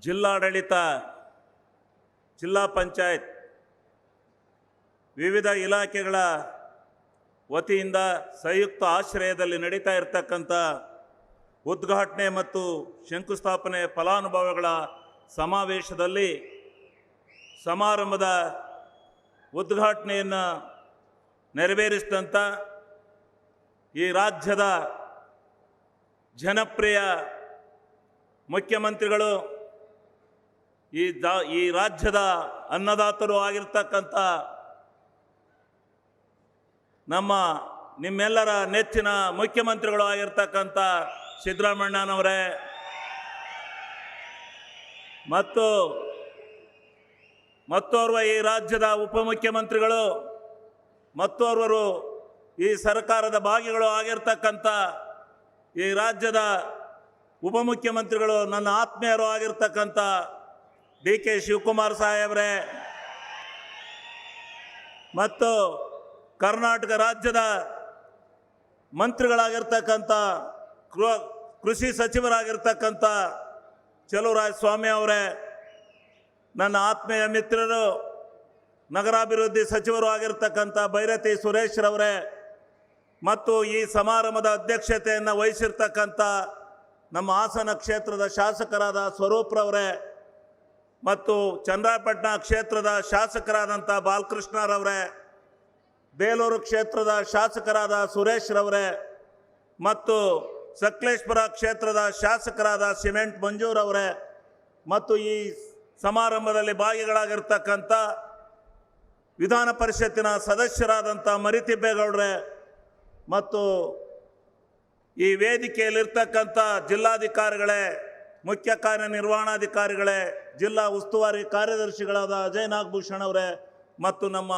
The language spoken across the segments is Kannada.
ಜಿಲ್ಲಾಡಳಿತ, ಜಿಲ್ಲಾ ಪಂಚಾಯತ್, ವಿವಿಧ ಇಲಾಖೆಗಳ ವತಿಯಿಂದ ಸಂಯುಕ್ತ ಆಶ್ರಯದಲ್ಲಿ ನಡೀತಾ ಇರತಕ್ಕಂಥ ಉದ್ಘಾಟನೆ ಮತ್ತು ಶಂಕುಸ್ಥಾಪನೆ ಫಲಾನುಭವಿಗಳ ಸಮಾವೇಶದಲ್ಲಿ ಸಮಾರಂಭದ ಉದ್ಘಾಟನೆಯನ್ನು ನೆರವೇರಿಸಿದಂಥ ಈ ರಾಜ್ಯದ ಜನಪ್ರಿಯ ಮುಖ್ಯಮಂತ್ರಿಗಳು, ಈ ರಾಜ್ಯದ ಅನ್ನದಾತರು ಆಗಿರ್ತಕ್ಕಂಥ ನಿಮ್ಮೆಲ್ಲರ ನೆಚ್ಚಿನ ಮುಖ್ಯಮಂತ್ರಿಗಳು ಆಗಿರ್ತಕ್ಕಂಥ ಸಿದ್ದರಾಮಣ್ಣನವರೇ ಮತ್ತು ಮತ್ತೋರ್ವ ಈ ರಾಜ್ಯದ ಉಪಮುಖ್ಯಮಂತ್ರಿಗಳು, ಮತ್ತೋರ್ವರು ಈ ಸರ್ಕಾರದ ಭಾಗಿಗಳು ಆಗಿರ್ತಕ್ಕಂಥ ಈ ರಾಜ್ಯದ ಉಪಮುಖ್ಯಮಂತ್ರಿಗಳು, ನನ್ನ ಆತ್ಮೀಯರು ಆಗಿರ್ತಕ್ಕಂಥ DK ಶಿವಕುಮಾರ್ ಸಾಹೇಬ್ರೆ ಮತ್ತು ಕರ್ನಾಟಕ ರಾಜ್ಯದ ಮಂತ್ರಿಗಳಾಗಿರ್ತಕ್ಕಂಥ ಕೃಷಿ ಸಚಿವರಾಗಿರ್ತಕ್ಕಂಥ ಚಲುವರಾಯ ಸ್ವಾಮಿ ಅವರೇ, ನನ್ನ ಆತ್ಮೀಯ ಮಿತ್ರರು, ನಗರಾಭಿವೃದ್ಧಿ ಸಚಿವರು ಆಗಿರ್ತಕ್ಕಂಥ ಬೈರತಿ ಸುರೇಶ್ ರವರೇ ಮತ್ತು ಈ ಸಮಾರಂಭದ ಅಧ್ಯಕ್ಷತೆಯನ್ನು ವಹಿಸಿರ್ತಕ್ಕಂಥ ನಮ್ಮ ಹಾಸನ ಕ್ಷೇತ್ರದ ಶಾಸಕರಾದ ಸ್ವರೂಪ್ರವರೇ ಮತ್ತು ಚನ್ನರಾಯಪಟ್ಟಣ ಕ್ಷೇತ್ರದ ಶಾಸಕರಾದಂಥ ಬಾಲಕೃಷ್ಣರವರೇ, ಬೇಲೂರು ಕ್ಷೇತ್ರದ ಶಾಸಕರಾದ ಸುರೇಶ್ ರವರೇ ಮತ್ತು ಸಕಲೇಶ್ಪುರ ಕ್ಷೇತ್ರದ ಶಾಸಕರಾದ ಸಿಮೆಂಟ್ ಮಂಜೂರವರೇ ಮತ್ತು ಈ ಸಮಾರಂಭದಲ್ಲಿ ಭಾಗಿಗಳಾಗಿರ್ತಕ್ಕಂಥ ವಿಧಾನ ಪರಿಷತ್ತಿನ ಸದಸ್ಯರಾದಂಥ ಮರಿತಿಬ್ಬೇಗೌಡ್ರೆ ಮತ್ತು ಈ ವೇದಿಕೆಯಲ್ಲಿರ್ತಕ್ಕಂಥ ಜಿಲ್ಲಾಧಿಕಾರಿಗಳೇ, ಮುಖ್ಯ ಕಾರ್ಯನಿರ್ವಹಣಾಧಿಕಾರಿಗಳೇ, ಜಿಲ್ಲಾ ಉಸ್ತುವಾರಿ ಕಾರ್ಯದರ್ಶಿಗಳಾದ ಅಜಯ್ ನಾಗಭೂಷಣ್ ಅವರೇ ಮತ್ತು ನಮ್ಮ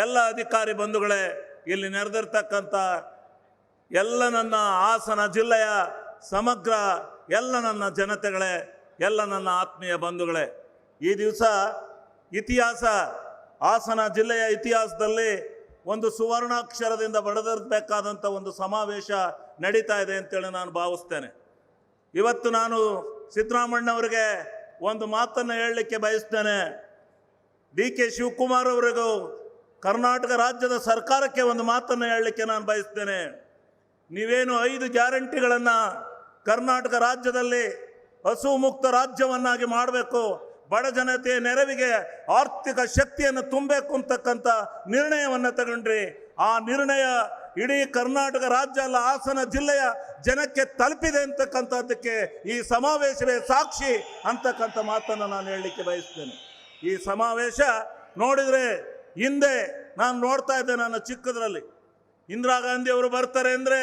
ಎಲ್ಲ ಅಧಿಕಾರಿ ಬಂಧುಗಳೇ, ಇಲ್ಲಿ ನೆರೆದಿರ್ತಕ್ಕಂಥ ಎಲ್ಲ ನನ್ನ ಹಾಸನ ಜಿಲ್ಲೆಯ ಸಮಗ್ರ ಎಲ್ಲ ನನ್ನ ಜನತೆಗಳೇ, ಎಲ್ಲ ನನ್ನ ಆತ್ಮೀಯ ಬಂಧುಗಳೇ, ಈ ದಿವಸ ಹಾಸನ ಜಿಲ್ಲೆಯ ಇತಿಹಾಸದಲ್ಲಿ ಒಂದು ಸುವರ್ಣಾಕ್ಷರದಿಂದ ಬರೆದಿರಬೇಕಾದಂಥ ಒಂದು ಸಮಾವೇಶ ನಡೀತಾ ಇದೆ ಅಂತೇಳಿ ನಾನು ಭಾವಿಸ್ತೇನೆ. ಇವತ್ತು ನಾನು ಸಿದ್ದರಾಮಣ್ಣವರಿಗೆ ಒಂದು ಮಾತನ್ನು ಹೇಳಲಿಕ್ಕೆ ಬಯಸ್ತೇನೆ. DK ಶಿವಕುಮಾರ್ ಅವರಿಗೂ ಕರ್ನಾಟಕ ರಾಜ್ಯದ ಸರ್ಕಾರಕ್ಕೆ ಒಂದು ಮಾತನ್ನು ಹೇಳಲಿಕ್ಕೆ ನಾನು ಬಯಸ್ತೇನೆ. ನೀವೇನು 5 ಗ್ಯಾರಂಟಿಗಳನ್ನು ಕರ್ನಾಟಕ ರಾಜ್ಯದಲ್ಲಿ ಹಸು ಮುಕ್ತ ರಾಜ್ಯವನ್ನಾಗಿ ಮಾಡಬೇಕು, ಬಡ ಜನತೆಯ ನೆರವಿಗೆ ಆರ್ಥಿಕ ಶಕ್ತಿಯನ್ನು ತುಂಬಬೇಕು ಅಂತಕ್ಕಂಥ ನಿರ್ಣಯವನ್ನು ತಗೊಂಡ್ರಿ. ಆ ನಿರ್ಣಯ ಇಡೀ ಕರ್ನಾಟಕ ರಾಜ್ಯ ಅಲ್ಲ, ಹಾಸನ ಜಿಲ್ಲೆಯ ಜನಕ್ಕೆ ತಲುಪಿದೆ ಅಂತಕ್ಕಂಥದ್ದಕ್ಕೆ ಈ ಸಮಾವೇಶವೇ ಸಾಕ್ಷಿ ಅಂತಕ್ಕಂಥ ಮಾತನ್ನು ನಾನು ಹೇಳಲಿಕ್ಕೆ ಬಯಸ್ತೇನೆ. ಈ ಸಮಾವೇಶ ನೋಡಿದರೆ ಹಿಂದೆ ನಾನು ನೋಡ್ತಾ ಇದ್ದೆ, ನನ್ನ ಚಿಕ್ಕದ್ರಲ್ಲಿ ಇಂದಿರಾ ಗಾಂಧಿ ಅವರು ಬರ್ತಾರೆ ಅಂದರೆ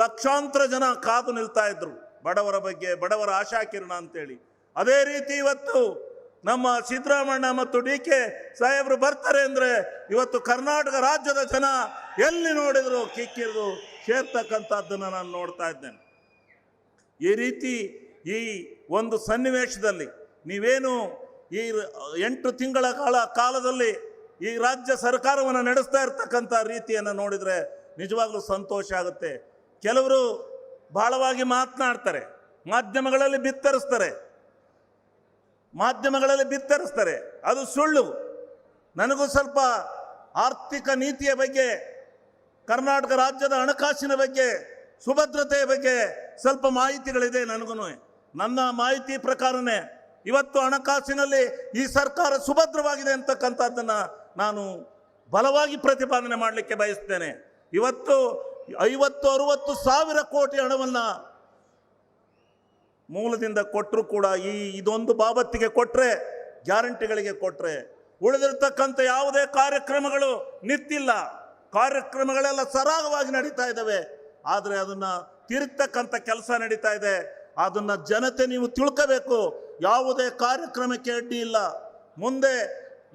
ಲಕ್ಷಾಂತರ ಜನ ಕಾದು ನಿಲ್ತಾ ಇದ್ರು, ಬಡವರ ಬಗ್ಗೆ, ಬಡವರ ಆಶಾಕಿರಣ ಅಂತೇಳಿ. ಅದೇ ರೀತಿ ಇವತ್ತು ನಮ್ಮ ಸಿದ್ದರಾಮಣ್ಣ ಮತ್ತು DK ಸಾಹೇಬರು ಬರ್ತಾರೆ ಅಂದರೆ ಇವತ್ತು ಕರ್ನಾಟಕ ರಾಜ್ಯದ ಜನ ಎಲ್ಲಿ ನೋಡಿದ್ರು ಕಿಕ್ಕಿರಿದು ಸೇರ್ತಕ್ಕಂಥದ್ದನ್ನು ನಾನು ನೋಡ್ತಾ ಇದ್ದೇನೆ. ಈ ರೀತಿ ಈ ಒಂದು ಸನ್ನಿವೇಶದಲ್ಲಿ ನೀವೇನು ಈ 8 ತಿಂಗಳ ಕಾಲದಲ್ಲಿ ಈ ರಾಜ್ಯ ಸರ್ಕಾರವನ್ನು ನಡೆಸ್ತಾ ಇರ್ತಕ್ಕಂಥ ರೀತಿಯನ್ನು ನೋಡಿದರೆ ನಿಜವಾಗ್ಲೂ ಸಂತೋಷ ಆಗುತ್ತೆ. ಕೆಲವರು ಬಹಳವಾಗಿ ಮಾತನಾಡ್ತಾರೆ, ಮಾಧ್ಯಮಗಳಲ್ಲಿ ಬಿತ್ತರಿಸ್ತಾರೆ, ಅದು ಸುಳ್ಳು. ನನಗೂ ಸ್ವಲ್ಪ ಆರ್ಥಿಕ ನೀತಿಯ ಬಗ್ಗೆ, ಕರ್ನಾಟಕ ರಾಜ್ಯದ ಹಣಕಾಸಿನ ಬಗ್ಗೆ, ಸುಭದ್ರತೆಯ ಬಗ್ಗೆ ಸ್ವಲ್ಪ ಮಾಹಿತಿಗಳಿದೆ ನನಗೂ. ನನ್ನ ಮಾಹಿತಿ ಪ್ರಕಾರನೇ ಇವತ್ತು ಹಣಕಾಸಿನಲ್ಲಿ ಈ ಸರ್ಕಾರ ಸುಭದ್ರವಾಗಿದೆ ಅಂತಕ್ಕಂಥದ್ದನ್ನು ನಾನು ಬಲವಾಗಿ ಪ್ರತಿಪಾದನೆ ಮಾಡಲಿಕ್ಕೆ ಬಯಸ್ತೇನೆ. ಇವತ್ತು 50-60 ಸಾವಿರ ಕೋಟಿ ಹಣವನ್ನು ಮೂಲದಿಂದ ಕೊಟ್ಟರು ಕೂಡ ಇದೊಂದು ಬಾಬತ್ತಿಗೆ ಕೊಟ್ಟರೆ, ಗ್ಯಾರಂಟಿಗಳಿಗೆ ಕೊಟ್ಟರೆ, ಉಳಿದಿರ್ತಕ್ಕಂಥ ಯಾವುದೇ ಕಾರ್ಯಕ್ರಮಗಳು ನಿಂತಿಲ್ಲ. ಕಾರ್ಯಕ್ರಮಗಳೆಲ್ಲ ಸರಾಗವಾಗಿ ನಡೀತಾ ಇದ್ದಾವೆ. ಆದರೆ ಅದನ್ನು ತಿರುಗ್ತಕ್ಕಂಥ ಕೆಲಸ ನಡೀತಾ ಇದೆ. ಅದನ್ನು ಜನತೆ ನೀವು ತಿಳ್ಕೋಬೇಕು. ಯಾವುದೇ ಕಾರ್ಯಕ್ರಮಕ್ಕೆ ಅಡ್ಡಿ ಇಲ್ಲ. ಮುಂದೆ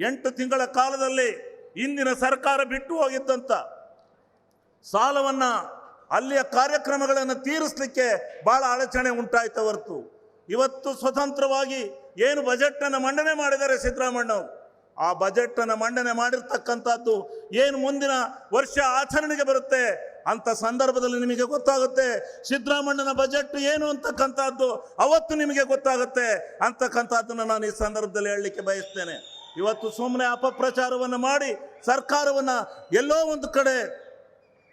8 ತಿಂಗಳ ಕಾಲದಲ್ಲಿ ಇಂದಿನ ಸರ್ಕಾರ ಬಿಟ್ಟು ಹೋಗಿದ್ದಂಥ ಸಾಲವನ್ನು, ಅಲ್ಲಿಯ ಕಾರ್ಯಕ್ರಮಗಳನ್ನು ತೀರಿಸಲಿಕ್ಕೆ ಭಾಳ ಅಡಚಣೆ ಉಂಟಾಯ್ತು ಹೊರತು ಇವತ್ತು ಸ್ವತಂತ್ರವಾಗಿ ಏನು ಬಜೆಟನ್ನು ಮಂಡನೆ ಮಾಡಿದ್ದಾರೆ ಸಿದ್ದರಾಮಣ್ಣವರು, ಆ ಬಜೆಟನ್ನು ಮಂಡನೆ ಮಾಡಿರ್ತಕ್ಕಂಥದ್ದು ಏನು ಮುಂದಿನ ವರ್ಷ ಆಚರಣೆಗೆ ಬರುತ್ತೆ ಅಂತ ಸಂದರ್ಭದಲ್ಲಿ ನಿಮಗೆ ಗೊತ್ತಾಗುತ್ತೆ ಸಿದ್ದರಾಮಣ್ಣನ ಬಜೆಟ್ ಏನು ಅಂತಕ್ಕಂಥದ್ದು ಅವತ್ತು ನಿಮಗೆ ಗೊತ್ತಾಗುತ್ತೆ ಅಂತಕ್ಕಂಥದ್ದನ್ನು ನಾನು ಈ ಸಂದರ್ಭದಲ್ಲಿ ಹೇಳಲಿಕ್ಕೆ ಬಯಸ್ತೇನೆ. ಇವತ್ತು ಸುಮ್ಮನೆ ಅಪಪ್ರಚಾರವನ್ನು ಮಾಡಿ ಸರ್ಕಾರವನ್ನು ಎಲ್ಲೋ ಒಂದು ಕಡೆ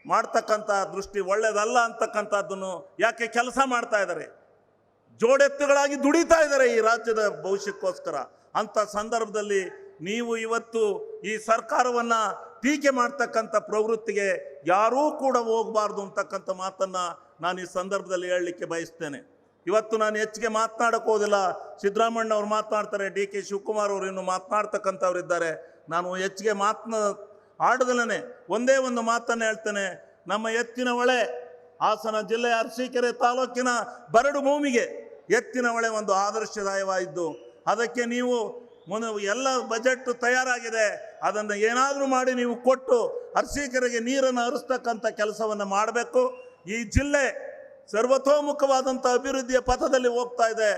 ಮಾಡ್ತಕ್ಕಂಥ ದೃಷ್ಟಿ ಒಳ್ಳೆಯದಲ್ಲ ಅಂತಕ್ಕಂಥದ್ದನ್ನು ಯಾಕೆ ಕೆಲಸ ಮಾಡ್ತಾ ಇದ್ದಾರೆ, ಜೋಡೆತ್ತುಗಳಾಗಿ ದುಡಿತಾ ಇದ್ದಾರೆ ಈ ರಾಜ್ಯದ ಭವಿಷ್ಯಕ್ಕೋಸ್ಕರ. ಅಂಥ ಸಂದರ್ಭದಲ್ಲಿ ನೀವು ಇವತ್ತು ಈ ಸರ್ಕಾರವನ್ನು ಟೀಕೆ ಮಾಡ್ತಕ್ಕಂಥ ಪ್ರವೃತ್ತಿಗೆ ಯಾರೂ ಕೂಡ ಹೋಗಬಾರ್ದು ಅಂತಕ್ಕಂಥ ಮಾತನ್ನು ನಾನು ಈ ಸಂದರ್ಭದಲ್ಲಿ ಹೇಳಲಿಕ್ಕೆ ಬಯಸ್ತೇನೆ. ಇವತ್ತು ನಾನು ಹೆಚ್ಚಿಗೆ ಮಾತನಾಡಕ್ಕೆ ಹೋದಿಲ್ಲ, ಸಿದ್ದರಾಮಣ್ಣ ಅವ್ರು ಮಾತನಾಡ್ತಾರೆ, ಡಿ ಕೆ ಶಿವಕುಮಾರ್ ಅವರು ಇನ್ನು ಮಾತನಾಡ್ತಕ್ಕಂಥವ್ರು ಇದ್ದಾರೆ. ನಾನು ಹೆಚ್ಚಿಗೆ ಆಡದಲ್ಲೇ ಒಂದೇ ಒಂದು ಮಾತನ್ನು ಹೇಳ್ತೇನೆ. ನಮ್ಮ ಎತ್ತಿನ ಹೊಳೆ ಹಾಸನ ಜಿಲ್ಲೆಯ ಅರಸೀಕೆರೆ ತಾಲೂಕಿನ ಬರಡು ಭೂಮಿಗೆ ಎತ್ತಿನ ಹೊಳೆ ಒಂದು ಆದರ್ಶದಾಯವಾಗಿದ್ದು, ಅದಕ್ಕೆ ನೀವು ಎಲ್ಲ ಬಜೆಟ್ ತಯಾರಾಗಿದೆ, ಅದನ್ನು ಏನಾದರೂ ಮಾಡಿ ನೀವು ಕೊಟ್ಟು ಅರಸೀಕೆರೆಗೆ ನೀರನ್ನು ಹರಿಸ್ತಕ್ಕಂಥ ಕೆಲಸವನ್ನು ಮಾಡಬೇಕು. ಈ ಜಿಲ್ಲೆ ಸರ್ವತೋಮುಖವಾದಂಥ ಅಭಿವೃದ್ಧಿಯ ಪಥದಲ್ಲಿ ಹೋಗ್ತಾ ಇದೆ.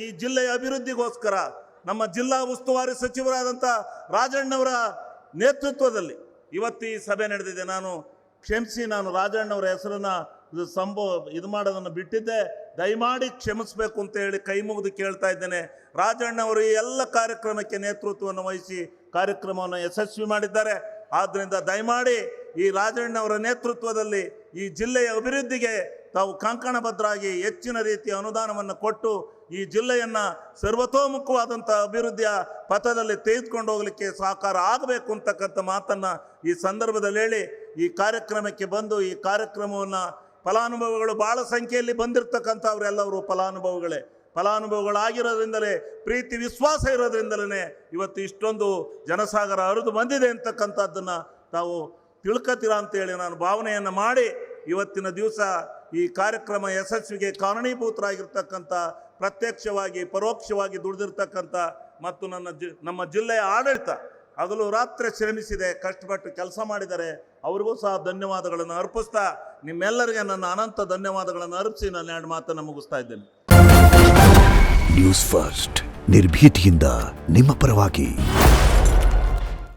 ಈ ಜಿಲ್ಲೆಯ ಅಭಿವೃದ್ಧಿಗೋಸ್ಕರ ನಮ್ಮ ಜಿಲ್ಲಾ ಉಸ್ತುವಾರಿ ಸಚಿವರಾದಂಥ ರಾಜಣ್ಣವರ ನೇತೃತ್ವದಲ್ಲಿ ಇವತ್ತು ಈ ಸಭೆ ನಡೆದಿದೆ. ನಾನು ಕ್ಷಮಿಸಿ, ನಾನು ರಾಜಣ್ಣವರ ಹೆಸರನ್ನು ಇದು ಮಾಡೋದನ್ನು ಬಿಟ್ಟಿದ್ದೆ, ದಯಮಾಡಿ ಕ್ಷಮಿಸಬೇಕು ಅಂತ ಹೇಳಿ ಕೈ ಮುಗಿದು ಕೇಳ್ತಾ ಇದ್ದೇನೆ. ರಾಜಣ್ಣವರು ಈ ಎಲ್ಲ ಕಾರ್ಯಕ್ರಮಕ್ಕೆ ನೇತೃತ್ವವನ್ನು ವಹಿಸಿ ಕಾರ್ಯಕ್ರಮವನ್ನು ಯಶಸ್ವಿ ಮಾಡಿದ್ದಾರೆ. ಆದ್ದರಿಂದ ದಯಮಾಡಿ ಈ ರಾಜಣ್ಣವರ ನೇತೃತ್ವದಲ್ಲಿ ಈ ಜಿಲ್ಲೆಯ ಅಭಿವೃದ್ಧಿಗೆ ತಾವು ಕಂಕಣಬದ್ಧರಾಗಿ ಹೆಚ್ಚಿನ ರೀತಿಯ ಅನುದಾನವನ್ನು ಕೊಟ್ಟು ಈ ಜಿಲ್ಲೆಯನ್ನು ಸರ್ವತೋಮುಖವಾದಂಥ ಅಭಿವೃದ್ಧಿಯ ಪಥದಲ್ಲಿ ತೆಗೆದುಕೊಂಡು ಹೋಗಲಿಕ್ಕೆ ಸಹಕಾರ ಆಗಬೇಕು ಅಂತಕ್ಕಂಥ ಮಾತನ್ನು ಈ ಸಂದರ್ಭದಲ್ಲಿ ಹೇಳಿ ಈ ಕಾರ್ಯಕ್ರಮಕ್ಕೆ ಬಂದು ಈ ಕಾರ್ಯಕ್ರಮವನ್ನು ಫಲಾನುಭವಿಗಳು ಭಾಳ ಸಂಖ್ಯೆಯಲ್ಲಿ ಬಂದಿರತಕ್ಕಂಥವರೆಲ್ಲವರು ಫಲಾನುಭವಿಗಳಾಗಿರೋದ್ರಿಂದಲೇ ಪ್ರೀತಿ ವಿಶ್ವಾಸ ಇರೋದ್ರಿಂದಲೇ ಇವತ್ತು ಇಷ್ಟೊಂದು ಜನಸಾಗರ ಹರಿದು ಬಂದಿದೆ ಅಂತಕ್ಕಂಥದ್ದನ್ನು ತಾವು ತಿಳ್ಕೊತೀರಾ ಅಂತೇಳಿ ನಾನು ಭಾವನೆಯನ್ನು ಮಾಡಿ ಇವತ್ತಿನ ದಿವಸ ಈ ಕಾರ್ಯಕ್ರಮ ಯಶಸ್ವಿಗೆ ಕಾರಣೀಭೂತರಾಗಿರ್ತಕ್ಕಂಥ ಪ್ರತ್ಯಕ್ಷವಾಗಿ ಪರೋಕ್ಷವಾಗಿ ದುಡಿದಿರ್ತಕ್ಕಂಥ ಮತ್ತು ನಮ್ಮ ಜಿಲ್ಲೆಯ ಆಡಳಿತ ಹಗಲು ರಾತ್ರಿ ಶ್ರಮಿಸಿದೆ, ಕಷ್ಟಪಟ್ಟು ಕೆಲಸ ಮಾಡಿದ್ದಾರೆ. ಅವ್ರಿಗೂ ಸಹ ಧನ್ಯವಾದಗಳನ್ನು ಅರ್ಪಿಸ್ತಾ ನಿಮ್ಮೆಲ್ಲರಿಗೆ ನನ್ನ ಅನಂತ ಧನ್ಯವಾದಗಳನ್ನು ಅರ್ಪಿಸಿ ನಾನು 2 ಮಾತನ್ನು ಮುಗಿಸ್ತಾ ಇದ್ದೇನೆ. ನ್ಯೂಸ್ ಫಸ್ಟ್ ನಿರ್ಭೀತಿಯಿಂದ ನಿಮ್ಮ ಪರವಾಗಿ.